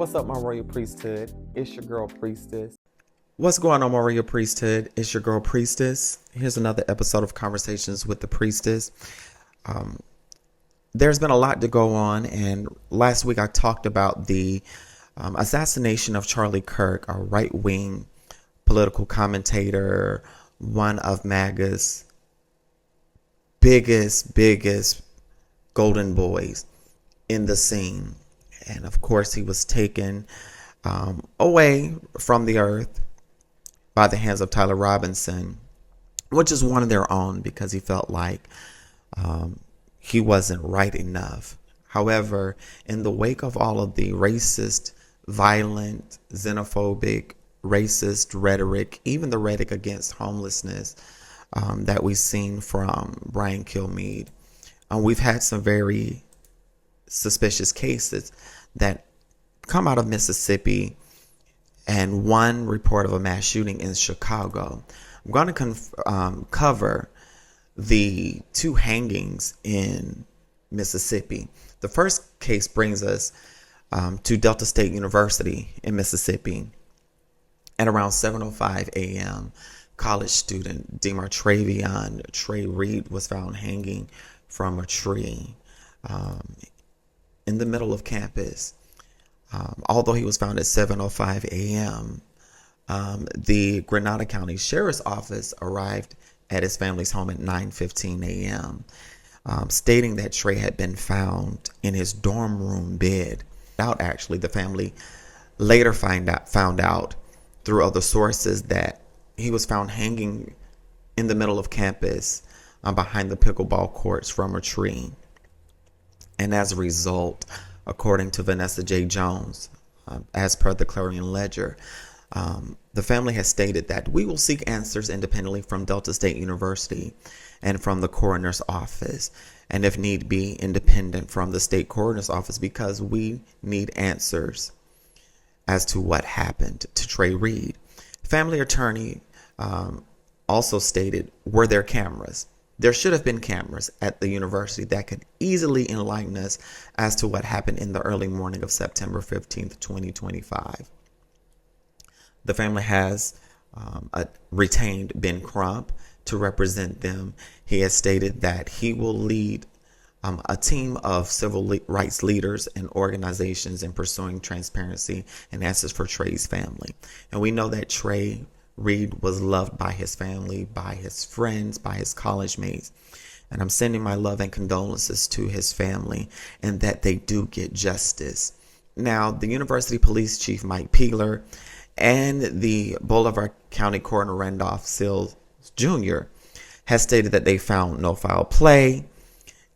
What's up, my royal priesthood? It's your girl Priestess. What's going on, my royal priesthood? It's your girl Priestess. Here's another episode of Conversations with the Priestess. There's been a lot to go on, and last week I talked about the assassination of Charlie Kirk, a right-wing political commentator, one of MAGA's biggest golden boys in the scene. And of course, he was taken away from the earth by the hands of Tyler Robinson, which is one of their own, because he felt like he wasn't right enough. However, in the wake of all of the racist, violent, xenophobic, racist rhetoric, even the rhetoric against homelessness that we've seen from Brian Kilmeade, we've had some very suspicious cases that come out of Mississippi and one report of a mass shooting in Chicago. I'm going to cover the two hangings in Mississippi. The first case brings us to Delta State University in Mississippi. At around 7:05 a.m., college student Trey Reed was found hanging from a tree in the middle of campus. Although he was found at 7:05 a.m., the Grenada County Sheriff's Office arrived at his family's home at 9:15 a.m., stating that Trey had been found in his dorm room bed. Actually, the family later found out through other sources that he was found hanging in the middle of campus behind the pickleball courts from a tree. And as a result, according to Vanessa J. Jones, as per the Clarion Ledger, the family has stated that we will seek answers independently from Delta State University and from the coroner's office, and if need be, independent from the state coroner's office, because we need answers as to what happened to Trey Reed. Family attorney also stated, were there cameras? There should have been cameras at the university that could easily enlighten us as to what happened in the early morning of September 15th, 2025. The family has retained Ben Crump to represent them. He has stated that he will lead a team of civil rights leaders and organizations in pursuing transparency and answers for Trey's family. And we know that Trey Reed was loved by his family, by his friends, by his college mates. And I'm sending my love and condolences to his family, and that they do get justice. Now, the University Police Chief Mike Peeler and the Bolivar County Coroner Randolph Sills Jr. has stated that they found no foul play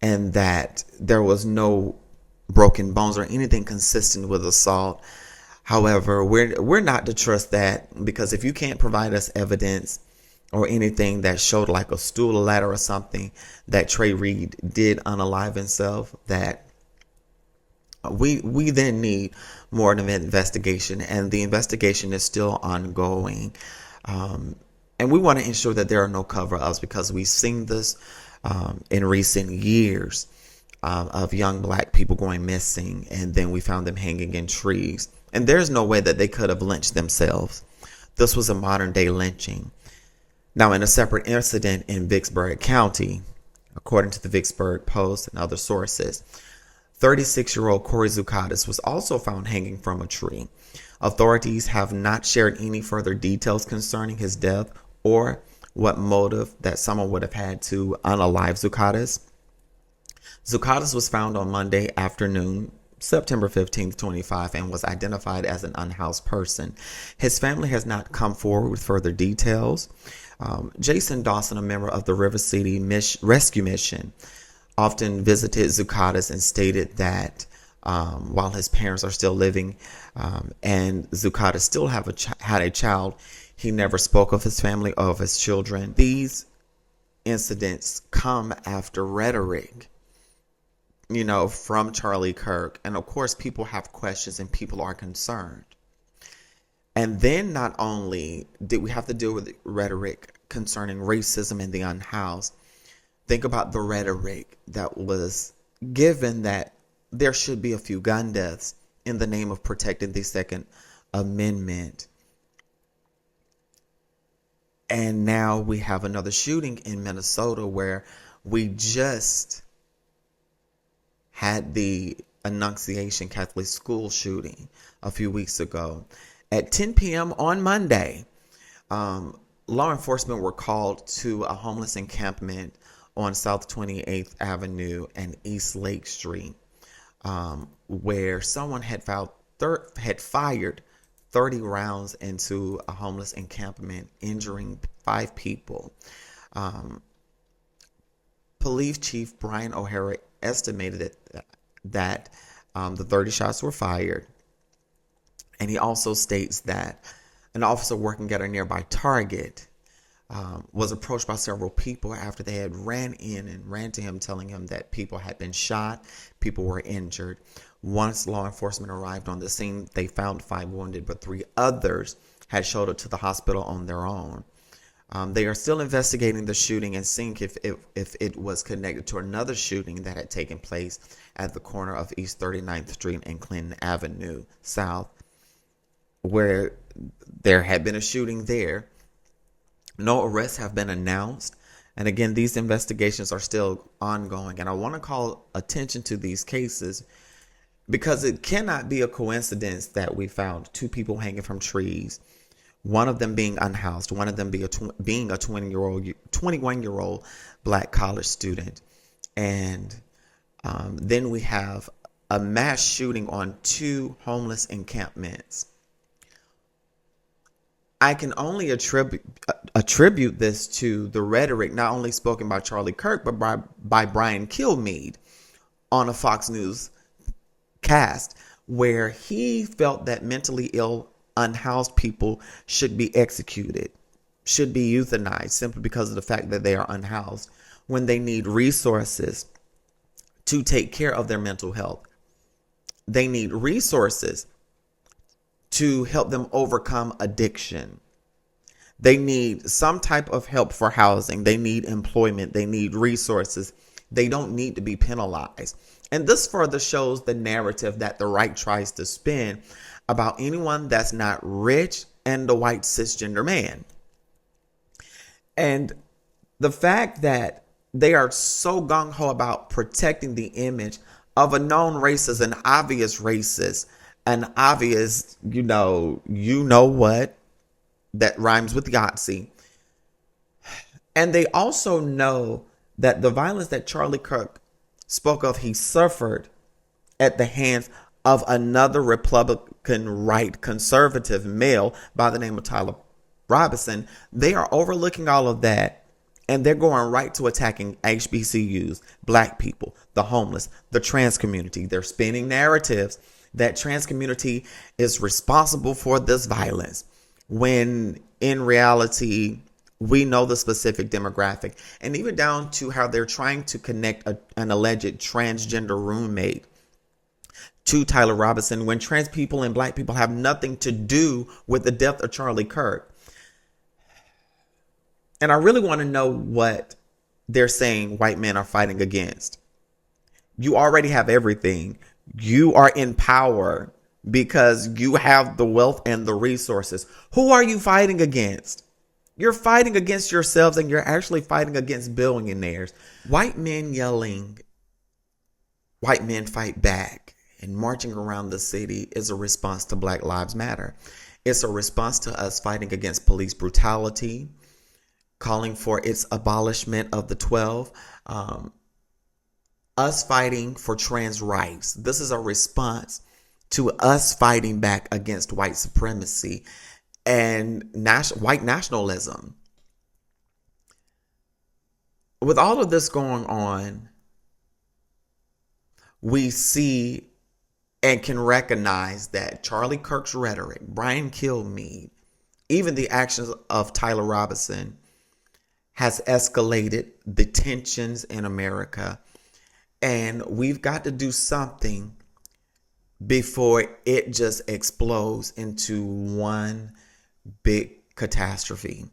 and that there was no broken bones or anything consistent with assault. However, we're not to trust that, because if you can't provide us evidence or anything that showed like a stool, a ladder, or something that Trey Reed did unalive himself, that we then need more of an investigation, and the investigation is still ongoing. And we want to ensure that there are no cover-ups, because we've seen this in recent years of young black people going missing, and then we found them hanging in trees. And there's no way that they could have lynched themselves. This was a modern day lynching. Now, in a separate incident in Vicksburg County, according to the Vicksburg Post and other sources, 36-year-old Corey Zukatis was also found hanging from a tree. Authorities have not shared any further details concerning his death or what motive that someone would have had to unalive Zukatis. Zukatis was found on Monday afternoon, September 15th, 25, and was identified as an unhoused person. His family has not come forward with further details. Jason Dawson, a member of the River City Rescue Mission, often visited Zukatis and stated that while his parents are still living and Zukatis still had a child, he never spoke of his family or of his children. These incidents come after rhetoric, from Charlie Kirk. And of course, people have questions and people are concerned. And then not only did we have to deal with rhetoric concerning racism in the unhoused, think about the rhetoric that was given that there should be a few gun deaths in the name of protecting the Second Amendment. And now we have another shooting in Minnesota where we just had the Annunciation Catholic School shooting a few weeks ago. At 10 p.m. on Monday, law enforcement were called to a homeless encampment on South 28th Avenue and East Lake Street, where someone had fired 30 rounds into a homeless encampment, injuring 5 people. Police Chief Brian O'Hara estimated that the 30 shots were fired. And he also states that an officer working at a nearby Target was approached by several people after they had ran to him, telling him that people had been shot, people were injured. Once law enforcement arrived on the scene, they found 5 wounded, but 3 others had showed up to the hospital on their own. They are still investigating the shooting and seeing if it was connected to another shooting that had taken place at the corner of East 39th Street and Clinton Avenue South, where there had been a shooting there. No arrests have been announced. And again, these investigations are still ongoing. And I want to call attention to these cases because it cannot be a coincidence that we found 2 people hanging from trees, one of them being unhoused, one of them being a 21-year-old black college student. And then we have a mass shooting on 2 homeless encampments. I can only attribute this to the rhetoric not only spoken by Charlie Kirk, but by Brian Kilmeade on a Fox News cast, where he felt that mentally ill, unhoused people should be executed, should be euthanized simply because of the fact that they are unhoused, when they need resources to take care of their mental health. They need resources to help them overcome addiction. They need some type of help for housing. They need employment. They need resources. They don't need to be penalized. And this further shows the narrative that the right tries to spin about anyone that's not rich and a white cisgender man. And the fact that they are so gung-ho about protecting the image of a known racist, an obvious racist, an obvious, you know what, that rhymes with Yahtzee. And they also know that the violence that Charlie Kirk spoke of, he suffered at the hands of another Republican right conservative male by the name of Tyler Robinson. They are overlooking all of that, and they're going right to attacking HBCUs, black people, the homeless, the trans community. They're spinning narratives that trans community is responsible for this violence, when in reality, we know the specific demographic, and even down to how they're trying to connect an alleged transgender roommate to Tyler Robinson, when trans people and black people have nothing to do with the death of Charlie Kirk. And I really want to know what they're saying white men are fighting against. You already have everything. You are in power because you have the wealth and the resources. Who are you fighting against? You're fighting against yourselves, and you're actually fighting against billionaires. White men yelling, "White men fight back," and marching around the city is a response to Black Lives Matter. It's a response to us fighting against police brutality, calling for its abolishment of the 12, us fighting for trans rights. This is a response to us fighting back against white supremacy and white nationalism. With all of this going on, we see and can recognize that Charlie Kirk's rhetoric, Brian Kilmeade, even the actions of Tyler Robinson has escalated the tensions in America. And we've got to do something before it just explodes into one big catastrophe.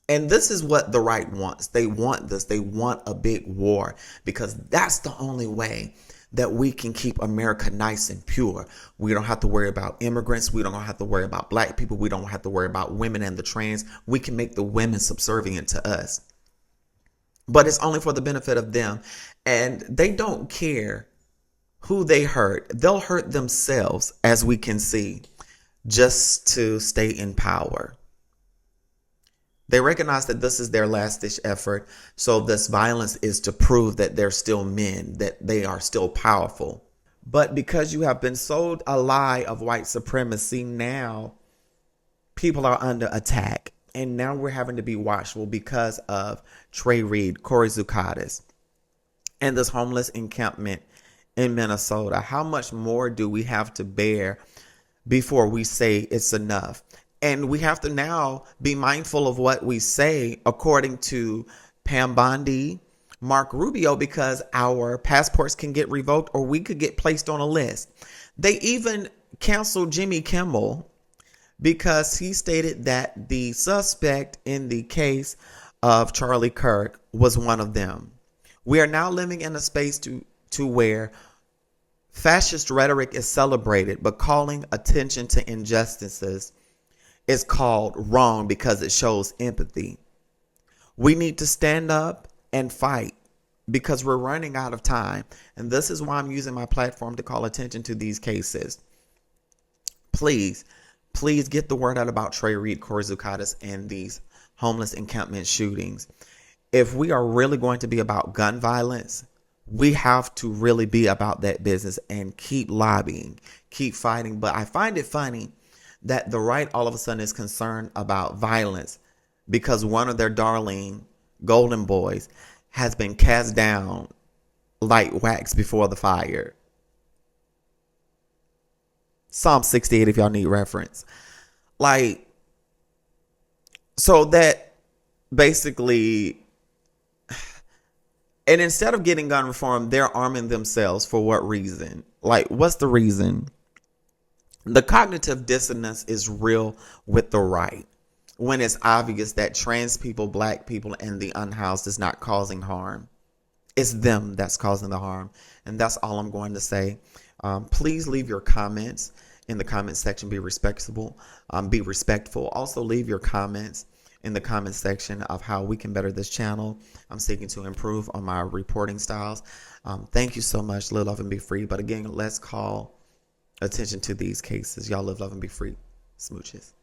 And this is what the right wants. They want this. They want a big war, because that's the only way that we can keep America nice and pure. We don't have to worry about immigrants. We don't have to worry about black people. We don't have to worry about women and the trans. We can make the women subservient to us. But it's only for the benefit of them. And they don't care who they hurt. They'll hurt themselves, as we can see, just to stay in power. They recognize that this is their last-ditch effort. So this violence is to prove that they're still men, that they are still powerful. But because you have been sold a lie of white supremacy, now people are under attack. And now we're having to be watchful because of Trey Reed, Corey Zukatis, and this homeless encampment in Minnesota. How much more do we have to bear before we say it's enough? And we have to now be mindful of what we say, according to Pam Bondi, Mark Rubio, because our passports can get revoked or we could get placed on a list. They even canceled Jimmy Kimmel because he stated that the suspect in the case of Charlie Kirk was one of them. We are now living in a space to where fascist rhetoric is celebrated, but calling attention to injustices is called wrong because it shows empathy. We need to stand up and fight because we're running out of time. And this is why I'm using my platform to call attention to these cases. Please get the word out about Trey Reed, Corey Zukatis, and these homeless encampment shootings. If we are really going to be about gun violence, we have to really be about that business and keep lobbying, keep fighting. But I find it funny that the right all of a sudden is concerned about violence because one of their darling golden boys has been cast down like wax before the fire. Psalm 68, if y'all need reference. So that basically, and instead of getting gun reform, they're arming themselves for what reason? What's the reason? The cognitive dissonance is real with the right when it's obvious that trans people, black people, and the unhoused is not causing harm. It's them that's causing the harm. And that's all I'm going to say. Please leave your comments in the comment section. Be respectful. Be respectful. Also leave your comments in the comment section of how we can better this channel. I'm seeking to improve on my reporting styles. Thank you so much. Live, love, and be free. But again, let's call attention to these cases. Y'all live, love, and be free. Smooches.